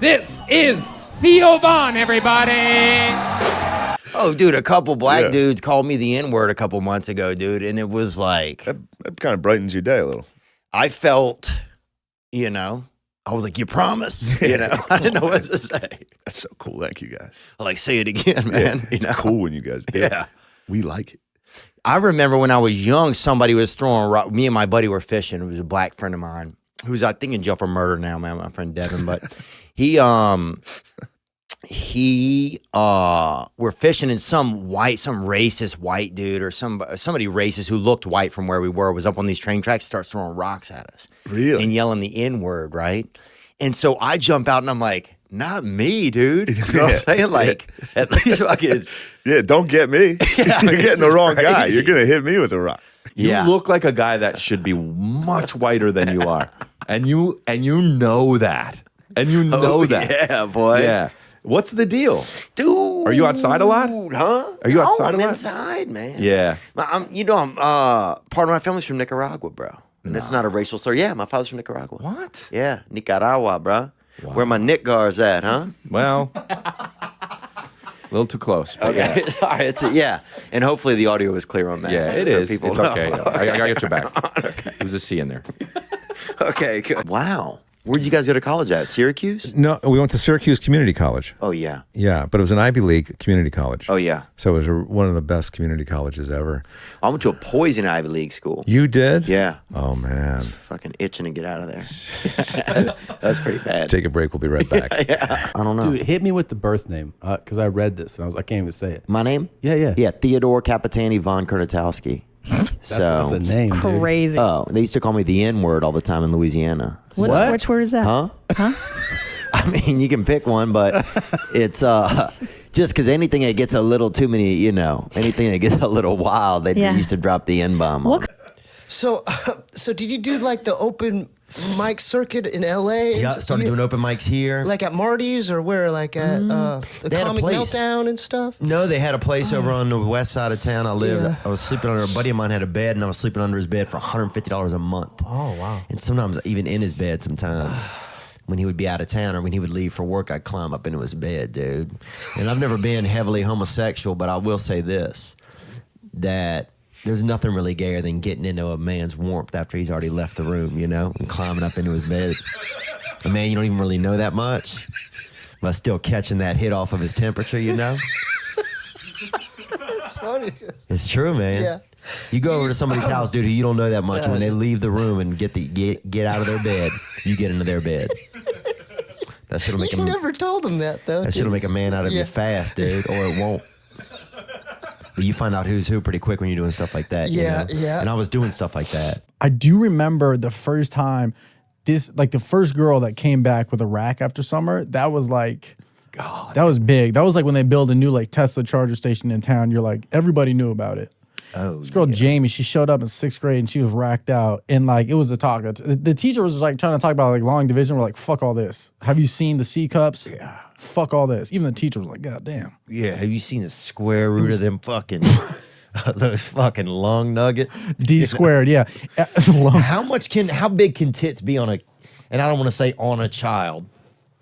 This is Theo Vaughn, everybody. Oh, dude, a couple black dudes called me the N-word a couple months ago, dude, and it was like... That kind of brightens your day a little. I felt, I was like, you promise? I didn't know what to say. That's so cool. Thank you, guys. I like, say it again, man. It's cool when you guys do. Yeah. We like it. I remember when I was young, somebody was throwing rock. Me and my buddy were fishing. It was a black friend of mine who's, I think, in jail for murder now, man, my friend Devin. But we're fishing, and some racist white dude or somebody racist who looked white from where we were was up on these train tracks, starts throwing rocks at us. Really? And yelling the N-word, right? And so I jump out and I'm like, not me, dude. You know what I'm saying? Like, at least fucking... Yeah, don't get me. Yeah, You're getting the wrong crazy. guy. You're going to hit me with a rock. You look like a guy that should be much whiter than you are. And you know that. And you know that. Yeah, boy. Yeah. What's the deal? Dude. Are you outside a lot? Huh? Are you outside I'm a lot? inside, man. Yeah. I'm part of my family's from Nicaragua, bro. And it's not a racial slur. Yeah, my father's from Nicaragua. What? Yeah, Nicaragua, bro. Wow. Where my Nick guards at, huh? Well, a little too close. Okay, Yeah. sorry. Yeah, and hopefully the audio was clear on that. Yeah, it so is. people It's know. okay. I got your back. Okay. There's a C in there. Okay, good. Wow. Where'd you guys go to college at? Syracuse? No, we went to Syracuse Community College. Oh, yeah. Yeah, but it was an Ivy League community college. Oh, yeah. So it was one of the best community colleges ever. I went to a poison Ivy League school. You did? Yeah. Oh, man. Fucking itching to get out of there. That was pretty bad. Take a break. We'll be right back. Yeah. I don't know. Dude, hit me with the birth name, because I read this and I can't even say it. My name? Yeah. Yeah, Theodore Capitani von Kurtatowski. That's a name, dude. Crazy. Oh, they used to call me the N-word all the time in Louisiana. What? Which word is that? Huh? I mean, you can pick one, but it's just because anything that gets a little too many, anything that gets a little wild, they used to drop the N-bomb on. So did you do like the open mic circuit in L.A.? Yeah, started doing open mics here. Like at Marty's or where? Like at the They had a Comic place. Meltdown and stuff? No, they had a place over on the west side of town. I lived. Yeah. I was sleeping under. A buddy of mine had a bed, and I was sleeping under his bed for $150 a month. Oh, wow. And sometimes even in his bed, sometimes when he would be out of town or when he would leave for work, I'd climb up into his bed, dude. And I've never been heavily homosexual, but I will say this: that there's nothing really gayer than getting into a man's warmth after he's already left the room, and climbing up into his bed. A man you don't even really know that much, but still catching that hit off of his temperature, That's funny. It's true, man. Yeah. You go over to somebody's house, dude, who you don't know that much, and when they leave the room and get out of their bed, you get into their bed. That shit'll make You never told him that, though. That shit'll make a man out of you Yeah. fast, dude, or it won't. But you find out who's who pretty quick when you're doing stuff like that. Yeah, you know? yeah. And I was doing stuff like that. I do remember the first time the first girl that came back with a rack after summer, that was like, God, that was big. That was like when they built a new Tesla charger station in town. You're like, everybody knew about it. Oh, this girl, Jamie, she showed up in 6th grade and she was racked out. And it was a talk. The teacher was trying to talk about long division. We're like, fuck all this. Have you seen the C cups? Yeah. Fuck all this. Even the teacher was like, God damn. Yeah, have you seen the square root of them fucking, those fucking lung nuggets? D squared, yeah. How big can tits be and I don't want to say on a child,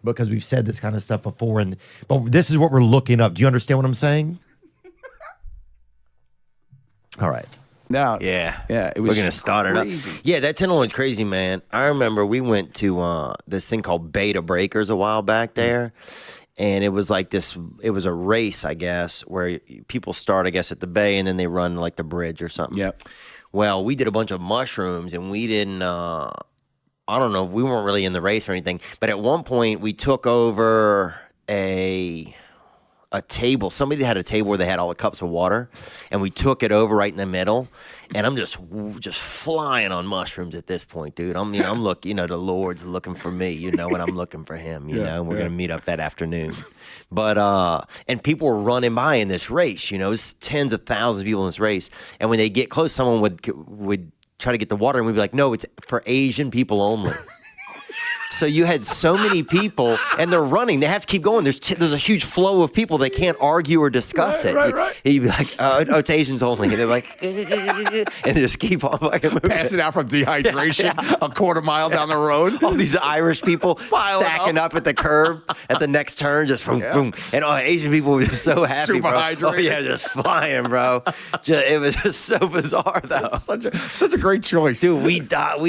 because we've said this kind of stuff before, but this is what we're looking up. Do you understand what I'm saying? All right. Now, Yeah. it was We're going to start it up. Yeah, that tenderloin's crazy, man. I remember we went to this thing called Beta Breakers a while back there. And it was like it was a race, I guess, where people start, I guess, at the bay and then they run like the bridge or something. Yep. Well, we did a bunch of mushrooms and we didn't, I don't know, we weren't really in the race or anything. But at one point we took over a table. Somebody had a table where they had all the cups of water, and we took it over right in the middle. And I'm just flying on mushrooms at this point, dude. I'm looking, the Lord's looking for me, and I'm looking for him, and we're gonna meet up that afternoon. But and people were running by in this race, it's tens of thousands of people in this race. And when they get close, someone would try to get the water, and we'd be like, no, it's for Asian people only. So you had so many people, and they're running. They have to keep going. There's a huge flow of people. They can't argue or discuss it. Right. You'd be like, oh, it's Asians only. And they're like, and they just keep on fucking moving. Passing out from dehydration a quarter mile down the road. All these Irish people Piling stacking up at the curb at the next turn, just boom, boom. And all Asian people were just so happy, Super bro. hydrated. Oh, yeah, just flying, bro. It was just so bizarre, though. Such a great choice. Dude, we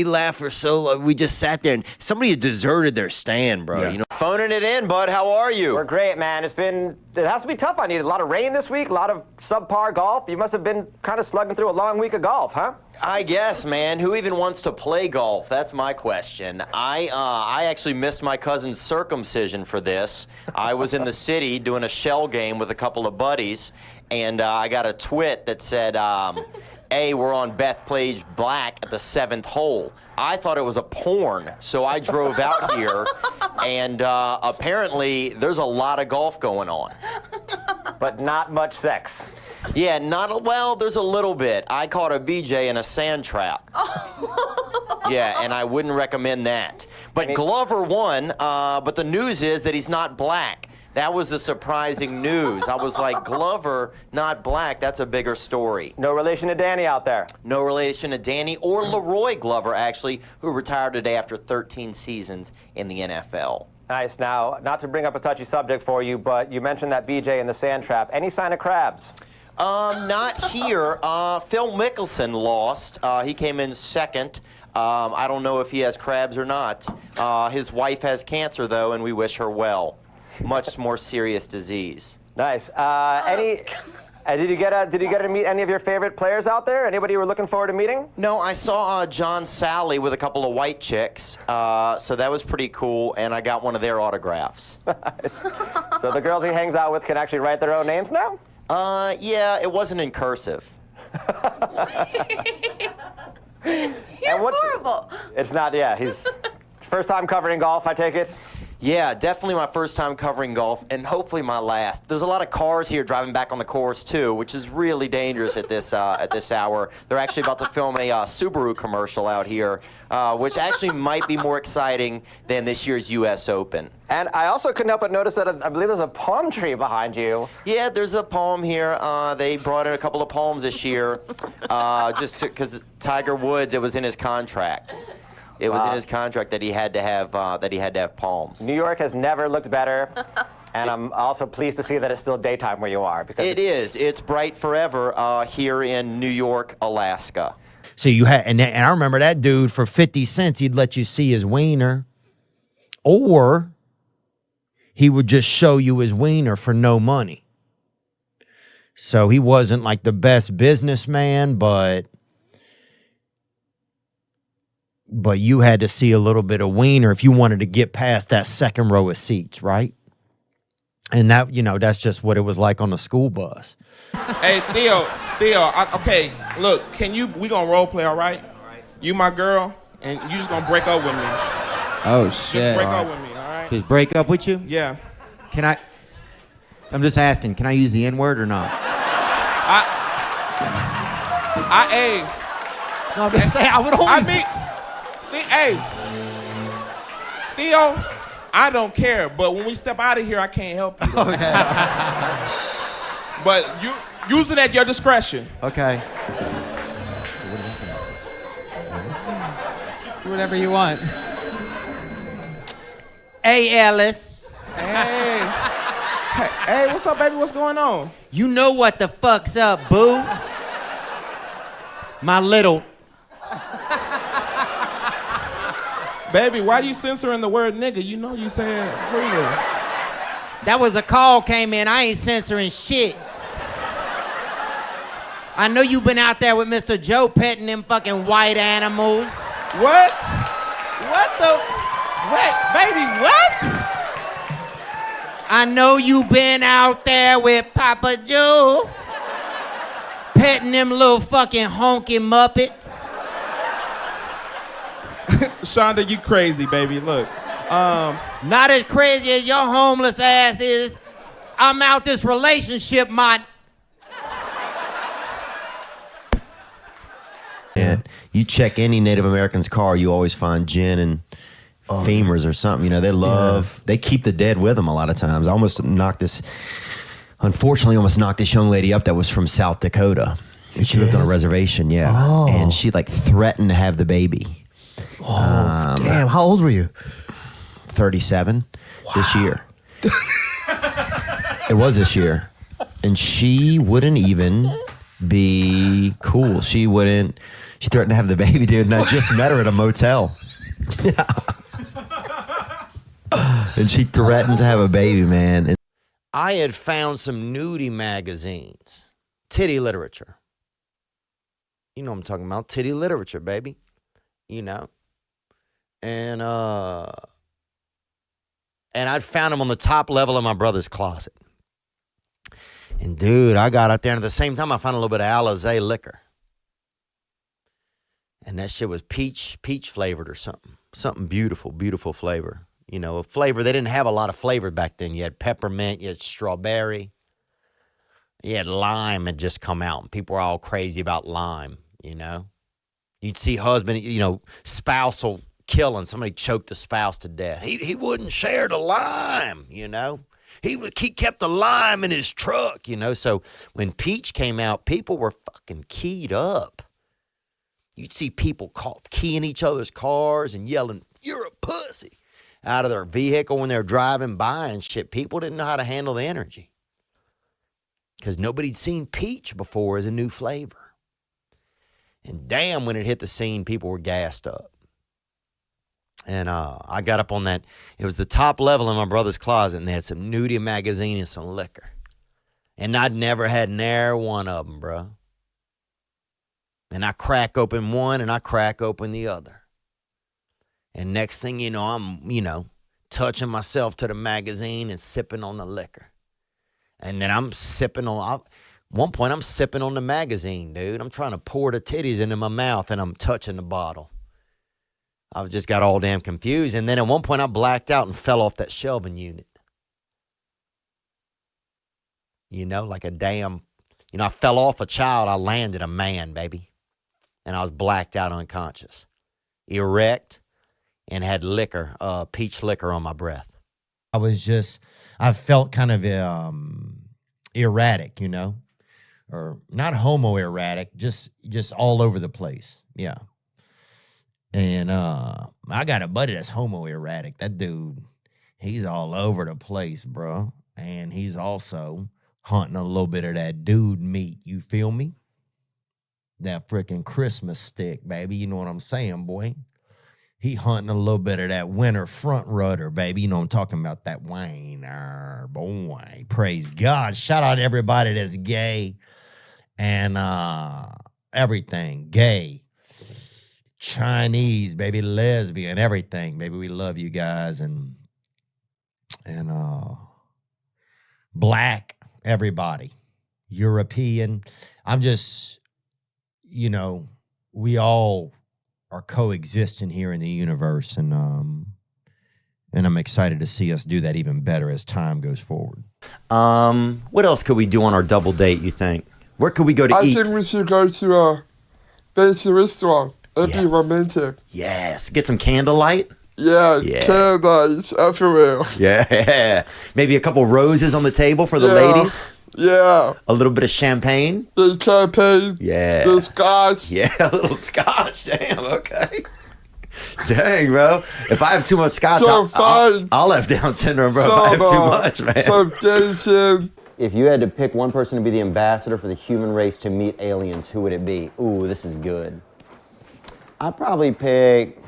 laughed for so long. We just sat there, and somebody had deserted their stand, bro. Yeah. You know, phoning it in, bud. How are you? We're great, man. It has to be tough on you. A lot of rain this week, a lot of subpar golf. You must have been kind of slugging through a long week of golf, huh? I guess, man. Who even wants to play golf? That's my question. I actually missed my cousin's circumcision for this. I was in the city doing a shell game with a couple of buddies, and I got a twit that said, "A, we're on Bethpage Black at the 7th hole." I thought it was a porn, so I drove out here, and apparently there's a lot of golf going on. But not much sex. Yeah, well, there's a little bit. I caught a BJ in a sand trap. Yeah, and I wouldn't recommend that. But Glover won, but the news is that he's not black. That was the surprising news. I was like, Glover, not black, that's a bigger story. No relation to Danny out there. No relation to Danny or Leroy Glover, actually, who retired today after 13 seasons in the NFL. Nice. Now, not to bring up a touchy subject for you, but you mentioned that BJ in the sand trap. Any sign of crabs? Not here. Phil Mickelson lost. He came in second. I don't know if he has crabs or not. His wife has cancer, though, and we wish her well. Much more serious disease. Nice. Did you get to meet any of your favorite players out there? Anybody you were looking forward to meeting? No, I saw John Sally with a couple of white chicks, so that was pretty cool, and I got one of their autographs. So the girls he hangs out with can actually write their own names now? Yeah, it wasn't in cursive. You're horrible. It's not, yeah. He's first time covering golf, I take it? Yeah, definitely my first time covering golf, and hopefully my last. There's a lot of cars here driving back on the course too, which is really dangerous at this hour. They're actually about to film a Subaru commercial out here, which actually might be more exciting than this year's U.S. Open. And I also couldn't help but notice that I believe there's a palm tree behind you. Yeah, there's a palm here. They brought in a couple of palms this year, just because Tiger Woods, it was in his contract. It was in his contract that he had to have palms. New York has never looked better, and I'm also pleased to see that it's still daytime where you are. Because It is. It's bright forever here in New York, Alaska. So you had, and I remember that dude for 50 cents, he'd let you see his wiener, or he would just show you his wiener for no money. So he wasn't like the best businessman, but you had to see a little bit of wiener if you wanted to get past that second row of seats, right? And that, that's just what it was like on the school bus. Hey, Theo, okay, look, we gonna role play, all right? You my girl, and you just gonna break up with me. Oh, shit. Just break up with me, all right? Just break up with you? Yeah. I'm just asking, can I use the N-word or not? No, I'm just saying, I would always... Hey, Theo, I don't care, but when we step out of here, I can't help you. Okay. But you use it at your discretion. Okay. Do whatever you want. Hey, Ellis. Hey, what's up, baby? What's going on? You know what the fuck's up, boo? My little... Baby, why you censoring the word nigga? You know you say it freely. That was a call came in. I ain't censoring shit. I know you been out there with Mr. Joe petting them fucking white animals. What? What the? Wait, baby, what? I know you been out there with Papa Joe petting them little fucking honky muppets. Shonda, you crazy, baby. Look. Not as crazy as your homeless ass is. I'm out this relationship, And you check any Native American's car, you always find gin femurs or something. You know, they keep the dead with them a lot of times. I almost knocked this young lady up that was from South Dakota. And she lived on a reservation, and she like threatened to have the baby. Damn, how old were you? 37 this year. It was this year. And she wouldn't even be cool. She threatened to have the baby, dude. And I just met her at a motel. And she threatened to have a baby, man. And I had found some nudie magazines, titty literature. You know what I'm talking about, titty literature, baby. You know. And I'd found them on the top level of my brother's closet. And dude, I got out there, and at the same time, I found a little bit of Alizé liquor. And that shit was peach flavored or something. Something beautiful, beautiful flavor. You know, a flavor, they didn't have a lot of flavor back then. You had peppermint, you had strawberry, you had lime had just come out, and people were all crazy about lime, you know. You'd see husband, you know, spousal killing. Somebody choked the spouse to death. He wouldn't share the lime, you know. He kept the lime in his truck, you know. So when peach came out, people were fucking keyed up. You'd see people keying each other's cars and yelling, "You're a pussy," out of their vehicle when they're driving by and shit. People didn't know how to handle the energy because nobody'd seen peach before as a new flavor. And damn, when it hit the scene, people were gassed up. And I got up on that. It was the top level in my brother's closet, and they had some nudie magazine and some liquor. And I'd never had ne'er one of them, bro. And I crack open one, and I crack open the other. And next thing you know, I'm, you know, touching myself to the magazine and sipping on the liquor. And then I'm sipping on, one point I'm sipping on the magazine, dude. I'm trying to pour the titties into my mouth, and I'm touching the bottle. I just got all damn confused. And then at one point I blacked out and fell off that shelving unit. You know, like a damn, you know, I fell off a child. I landed a man, baby. And I was blacked out unconscious. Erect and had liquor, peach liquor on my breath. I felt kind of erratic, you know, or not homo erratic, just all over the place. Yeah. And I got a buddy that's homo erratic. That dude, he's all over the place, bro. And he's also hunting a little bit of that dude meat. You feel me? That freaking Christmas stick, baby. You know what I'm saying, boy? He hunting a little bit of that winter front rudder, baby. You know what I'm talking about, that whiner, boy. Praise God. Shout out to everybody that's gay and everything. Gay. Chinese, baby, lesbian, everything, baby. We love you guys, and black, everybody, European. I'm just, you know, we all are coexisting here in the universe, and I'm excited to see us do that even better as time goes forward. What else could we do on our double date, you think? Where could we go to eat? I think we should go to a fancy restaurant. It'd be romantic. Yes. Get some candlelight? Yeah. Candlelights everywhere. Yeah. Maybe a couple roses on the table for the ladies? Yeah. A little bit of champagne? The champagne. Yeah. The scotch. Yeah, a little scotch. Damn, okay. Dang, bro. If I have too much scotch, I'll have Down syndrome, bro. If I have too much, man. Some dancing. If you had to pick one person to be the ambassador for the human race to meet aliens, who would it be? Ooh, this is good. I'd probably pick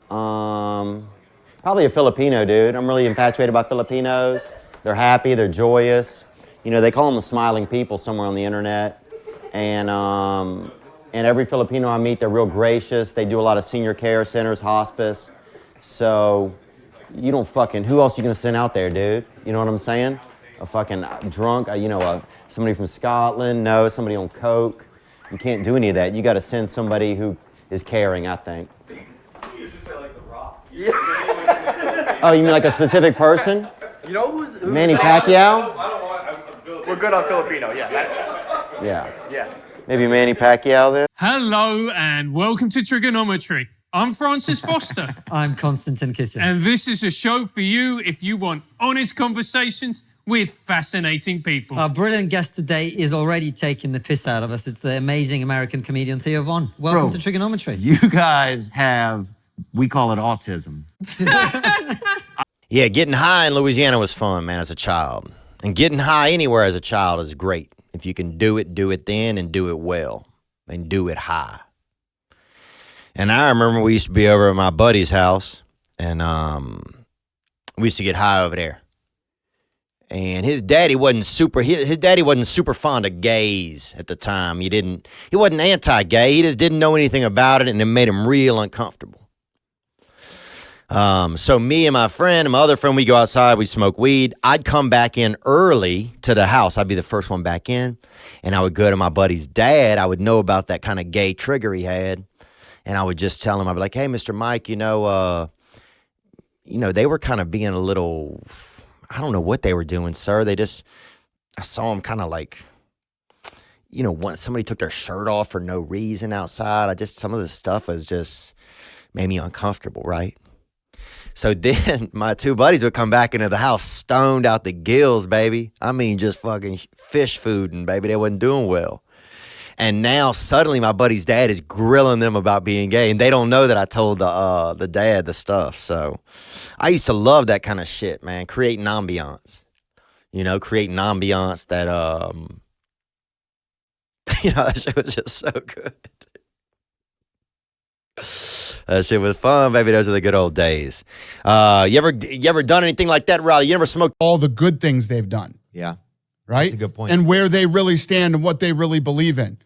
probably a Filipino, dude. I'm really infatuated by Filipinos. They're happy, they're joyous. You know, they call them the smiling people somewhere on the internet. And every Filipino I meet, they're real gracious. They do a lot of senior care centers, hospice. So you don't fucking, who else you gonna send out there, dude? You know what I'm saying? A fucking drunk, you know, somebody from Scotland, no, somebody on coke. You can't do any of that. You got to send somebody who is caring, I think. You should say like The Rock. Oh, you mean like a specific person? You know who's Manny Pacquiao? We're good on Filipino. Yeah, that's. Yeah. Yeah. Maybe Manny Pacquiao then? Hello and welcome to Trigonometry. I'm Francis Foster. I'm Konstantin Kisin. And this is a show for you if you want honest conversations with fascinating people. Our brilliant guest today is already taking the piss out of us. It's the amazing American comedian Theo Von. Welcome to Trigonometry. You guys have, we call it autism. Yeah, getting high in Louisiana was fun, man, as a child. And getting high anywhere as a child is great. If you can do it then and do it well. And do it high. And I remember we used to be over at my buddy's house, and we used to get high over there. And his daddy wasn't super fond of gays at the time. He wasn't anti-gay. He just didn't know anything about it, and it made him real uncomfortable. So me and my friend and my other friend, we go outside, we smoke weed. I'd come back in early to the house. I'd be the first one back in, and I would go to my buddy's dad. I would know about that kind of gay trigger he had. And I would just tell him, I'd be like, hey, Mr. Mike, they were kind of being a little, I don't know what they were doing, sir. I saw them kind of like, somebody took their shirt off for no reason outside. Some of the stuff was just made me uncomfortable, right? So then my two buddies would come back into the house stoned out the gills, baby. I mean, just fucking fish fooding, baby. They wasn't doing well. And now suddenly my buddy's dad is grilling them about being gay, and they don't know that I told the dad the stuff. So I used to love that kind of shit, man. Creating ambiance, that that shit was just so good. That shit was fun, baby. Those are the good old days. You ever done anything like that, Riley? You ever smoked all the good things they've done? Yeah. Right? That's a good point. And where they really stand and what they really believe in.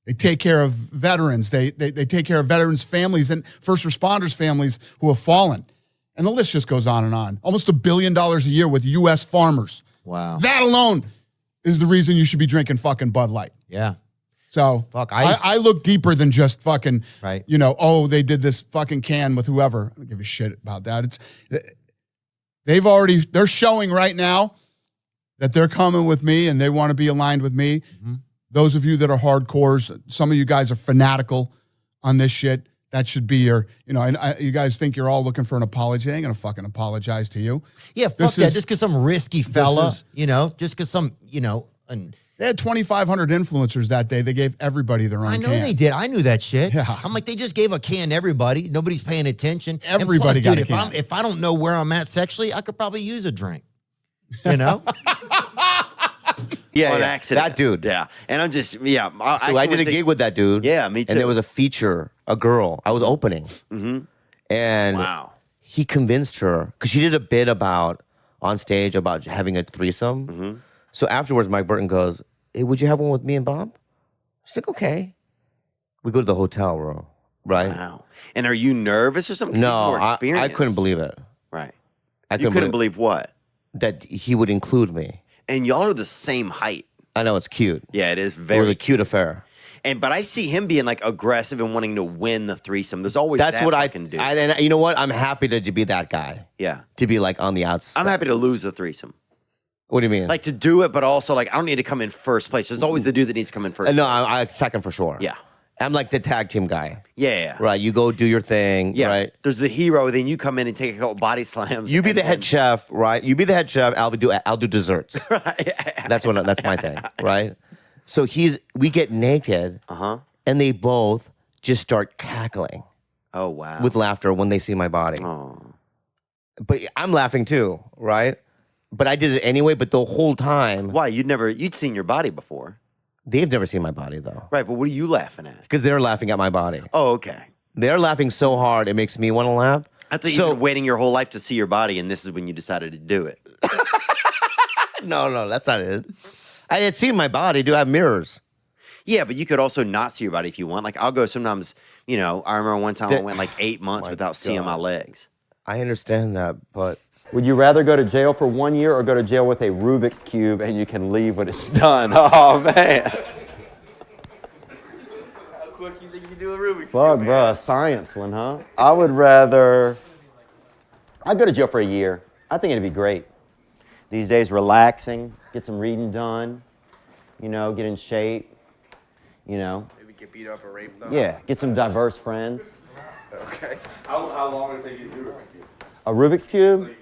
They take care of veterans. They take care of veterans' families and first responders' families who have fallen. And the list just goes on and on. Almost $1 billion a year with U.S. farmers. Wow. That alone is the reason you should be drinking fucking Bud Light. Yeah. So I look deeper than just fucking, right. They did this fucking can with whoever. I don't give a shit about that. They're showing right now that they're coming with me and they want to be aligned with me. Mm-hmm. Those of you that are hardcores, some of you guys are fanatical on this shit. That should be your, you guys think you're all looking for an apology. I ain't going to fucking apologize to you. Yeah, fuck that. Just because some risky fella, just because some, they had 2,500 influencers that day. They gave everybody their own I know can. they did. I knew that shit. Yeah. I'm like, they just gave a can to everybody. Nobody's paying attention. Everybody got a can. If I don't know where I'm at sexually, I could probably use a drink. You know? Yeah, on yeah. accident. That dude. Yeah. And I'm just, I did a gig with that dude. Yeah, me too. And there was a feature, a girl. I was opening. Mm-hmm. And Wow. he convinced her, because she did a bit on stage about having a threesome. Mm-hmm. So afterwards, Mike Burton goes, hey, would you have one with me and Bob? She's like, okay. We go to the hotel room, right? Wow. And are you nervous or something? 'Cause No, he's more I experienced. couldn't believe it. Right. I You couldn't believe what? That he would include me. And y'all are the same height. I know, it's cute. Yeah, it is It very was a cute affair. But I see him being like aggressive and wanting to win the threesome. There's always That's that what I can do. And you know what? I'm happy to be that guy. Yeah. To be like on the outside. I'm happy to lose the threesome. What do you mean? Like to do it, but also like I don't need to come in first place. There's always the dude that needs to come in first. No, I second for sure. Yeah. I'm like the tag team guy. Yeah. Right. You go do your thing. Yeah. Right. There's the hero, then you come in and take a couple body slams. You be the head chef, right? You be the head chef. I'll do desserts. Right. That's my thing, right? So we get naked, and they both just start cackling. Oh wow. With laughter when they see my body. Oh. But I'm laughing too, right? But I did it anyway. But the whole time, Why? You'd seen your body before. they've never seen my body though, Right, but what are you laughing at? because they're laughing at my body. Oh, okay. They're laughing so hard it makes me want to laugh. I thought you were waiting your whole life to see your body, and this is when you decided to do it. No, that's not it. I had seen my body. Do I have mirrors? Yeah, but you could also not see your body if you want. Like I'll go sometimes. I remember one time I went like 8 months without seeing my legs. I understand that, but Would you rather go to jail for 1 year or go to jail with a Rubik's Cube and you can leave when it's done? Oh, man. How quick you think you can do a Rubik's Fuck, bro, a science one, huh? I would rather... I'd go to jail for a year. I think it'd be great. These days, relaxing, get some reading done, get in shape, Maybe get beat up or raped though. Yeah, get some diverse friends. Okay. How long would it take you to do Rubik's Cube? A Rubik's Cube?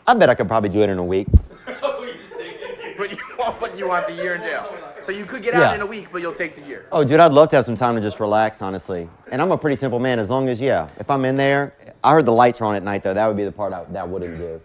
I bet I could probably do it in a week. But you want the year in jail. So you could get Yeah. out in a week, but you'll take the year. Oh, dude, I'd love to have some time to just relax, honestly. And I'm a pretty simple man. As long as, if I'm in there, I heard the lights are on at night, though. That would be the part that I wouldn't do.